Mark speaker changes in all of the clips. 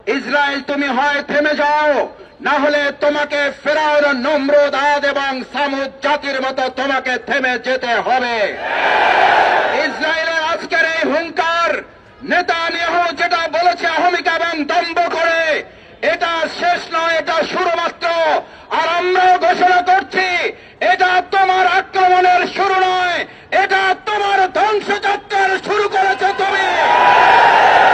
Speaker 1: Israel তুমি হয় থেমে যাও, না হলে তোমাকে ফেরাউন, নমরুদ, আদ এবং সামুদ জাতির মতো তোমাকে থেমে যেতে হবে। ইসরায়েলের আজকের এই হুঙ্কার, নেতানিয়াহু যেটা বলেছে অহমিকা এবং দম্ভ করে, এটা শেষ নয়, এটা শুরু মাত্র। আর আমরাও ঘোষণা করছি, এটা তোমার আক্রমণের শুরু নয়, এটা তোমার ধ্বংসযাত্রার শুরু করেছে তুমি।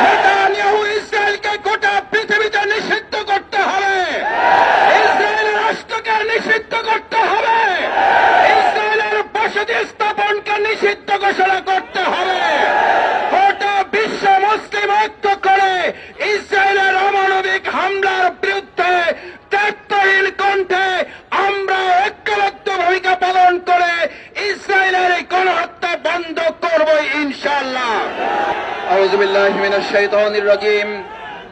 Speaker 1: নেতানিয়াহু ইসরায়েলকে গোটা পৃথিবীতে নিষিদ্ধ করতে হবে, ইসরায়েলের রাষ্ট্রকে নিষিদ্ধ করতে হবে, ইসরায়েলের বসতি স্থাপনকে নিষিদ্ধ ঘোষণা করতে হবে। গোটা বিশ্ব মুসলিম ঐক্য করে ইসরায়েলের অমানবিক হামলার বিরুদ্ধে দায়িত্বহীন কণ্ঠে আমরা ঐক্যবদ্ধ ভূমিকা পালন করে ইসরায়েলের এই গণহত্যা বন্ধ করব ইনশাআল্লাহ। আউযু বিল্লাহি মিনাশ শাইতানির রাজীম।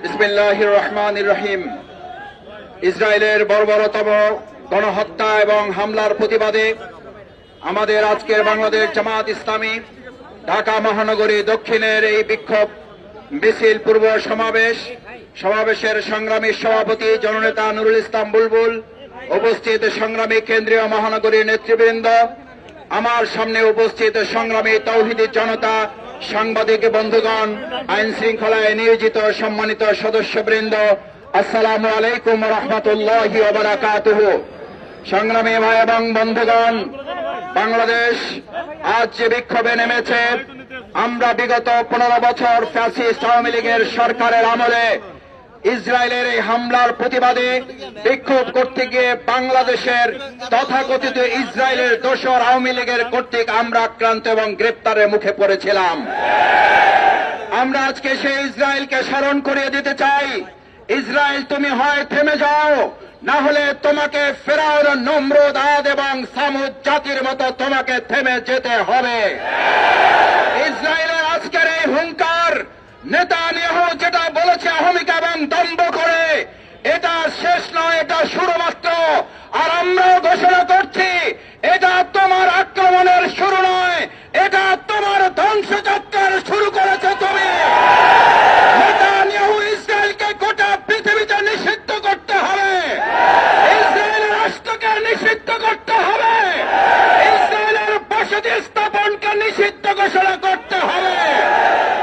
Speaker 1: বিসমিল্লাহির রহমানির রহিম। ইসরায়েলের বর্বরতম গণহত্যা এবং হামলার প্রতিবাদে আমাদের আজকের বাংলাদেশ জামাত ইসলামী ঢাকা মহানগরী দক্ষিণের এই বিক্ষোভ মিছিল পূর্ব সমাবেশের সংগ্রামী সভাপতি জননেতা নুরুল ইসলাম বুলবুল, উপস্থিত সংগ্রামী কেন্দ্রীয় মহানগরীর নেতৃবৃন্দ, আমার সামনে উপস্থিত সংগ্রামী তাওহীদি জনতা, সাংবাদিক বন্ধুগণ, আইন শৃঙ্খলায় নিয়োজিত সম্মানিত সদস্যবৃন্দ, আসসালামু আলাইকুম ওয়া রাহমাতুল্লাহি ওয়া বারাকাতুহু। সংগ্রামী ভাই এবং বন্ধুগণ, বাংলাদেশ আজ যে বিক্ষোভে নেমেছে, আমরা বিগত 15 বছর ফ্যাসিস্ট আওয়ামী লীগের সরকারের আমলে ইসরায়েলের এই হামলার প্রতিবাদে বিক্ষোভ করতে গিয়ে বাংলাদেশের তথাকথিত ইসরায়েলের দোসর আওয়ামী লীগের কর্তৃক আমরা আক্রান্ত এবং গ্রেপ্তারের মুখে পড়েছিলাম। আমরা আজকে সেই ইসরায়েলকে স্মরণ করিয়ে দিতে চাই, ইসরায়েল তুমি হয় থেমে যাও, না হলে তোমাকে ফেরাউন, নমরুদ, আদ এবং সামুদ জাতির মতো তোমাকে থেমে যেতে হবে। ইসরায়েলের আজকের এই হুঙ্কার, নেতানিয়াহু যেটা বলেছে অহমিকা এবং দম্ভ করে, এটা শেষ নয়, এটা শুরু মাত্র। আর আমরাও ঘোষণা করছি, এটা তোমার আক্রমণের শুরু নয়, এটা তোমার ধ্বংসযাত্রার শুরু করেছে তুমি। নেতানিয়াহু ইসরায়েলকে গোটা পৃথিবীতে নিষিদ্ধ করতে হবে, ইসরায়েলের রাষ্ট্রকে নিষিদ্ধ করতে হবে, ইসরায়েলের বসতি স্থাপনকে নিষিদ্ধ ঘোষণা করতে হবে।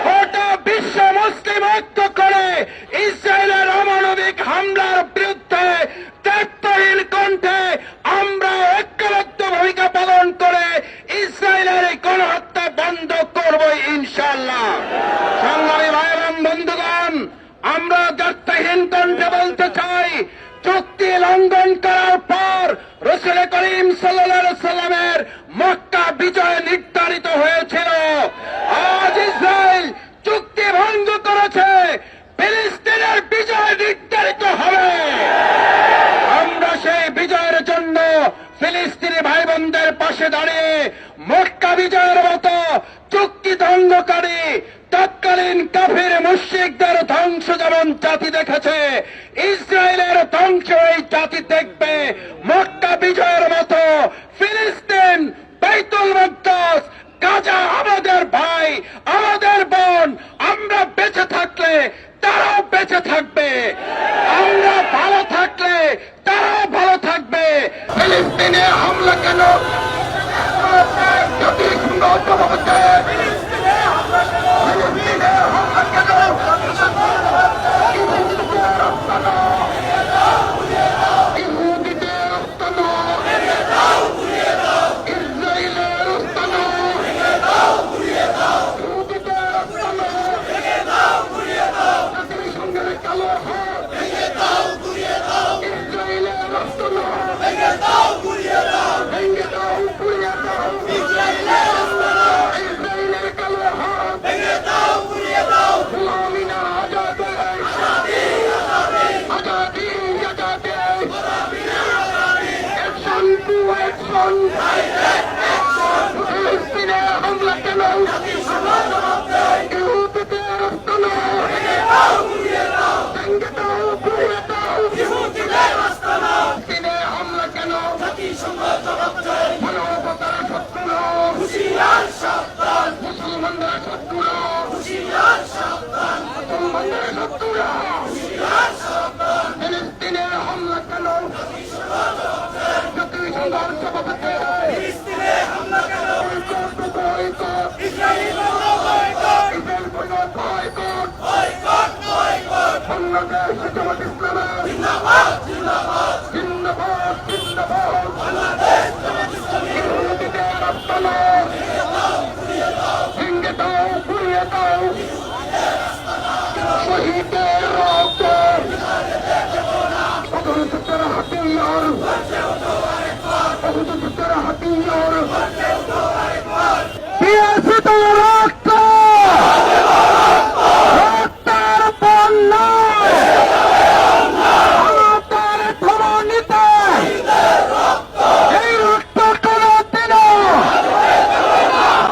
Speaker 1: গোটা বিশ্ব মুসলিম ঐক্য করে ইসরায়েলের অমানবিক হামলার বিরুদ্ধে দায়িত্বহীন কণ্ঠে আমরা ঐক্যবদ্ধ ভূমিকা পালন করে ইসরায়েলের এই গণহত্যা বন্ধ করব ইনশাআল্লাহ। সংগ্রামী ভাই এবং বন্ধুগণ, আমরা দায়িত্বহীন কণ্ঠে বলতে চাই, চুক্তি লঙ্ঘন করার পর রাসূল করিম সাল্লাল্লাহু আলাইহি সাল্লামের মক্কা বিজয় নির্ধারিত হয়েছিল। আজ ইসরায়েল চুক্তি ভঙ্গ করেছে, ফিলিস্তিনের বিজয় নির্ধারিত হবে। আমরা সেই বিজয়ের জন্য ফিলিস্তিনি ভাই বোনদের পাশে দাঁড়িয়ে মক্কা বিজয়ের মতো চুক্তি ভঙ্গকারী তৎকালীন কাফির মুশরিকদের ধ্বংস যেমন জাতি দেখেছে, ইসরায়েলের ধ্বংস এই জাতি দেখবে। মক্কা বিজয়ের মতো ফিলিস্তিন, বাইতুল মুকদ্দাস, গাজা আমাদের ভাই, আমাদের বোন। আমরা বেঁচে থাকলে তারাও বেঁচে থাকবে, আমরা ভালো থাকলে তারাও ভালো থাকবে। ফিলিস্তিনে হামলা কেন? ফিলিস্তিনে হামলা কেন? হামলা কেন? মানবতার শত্রু, মুসলমানদের শত্রু, মুসলমানদের শত্রু। সংঘর্ষ বাঁচাতে
Speaker 2: ফিলিস্তিনে হামলা কেন?
Speaker 1: Boycott
Speaker 2: Israeli Bangla boycott!
Speaker 1: Israel boycott
Speaker 2: boycott, boycott!
Speaker 1: Bangladesh Jamaat Islami
Speaker 2: জিন্দাবাদ, জিন্দাবাদ!
Speaker 1: জিন্দাবাদ জিন্দাবাদ
Speaker 2: বাংলাদেশ জামাত ইসলামী!
Speaker 1: ইহুদিদের রাস্তালো ভেঙে দাও পুড়িয়ে দাও শহীদের রক্ত অগ্রসূত্রের হাতিয়ার অগ্রসূত্রের হাতিয়ার বিএসপি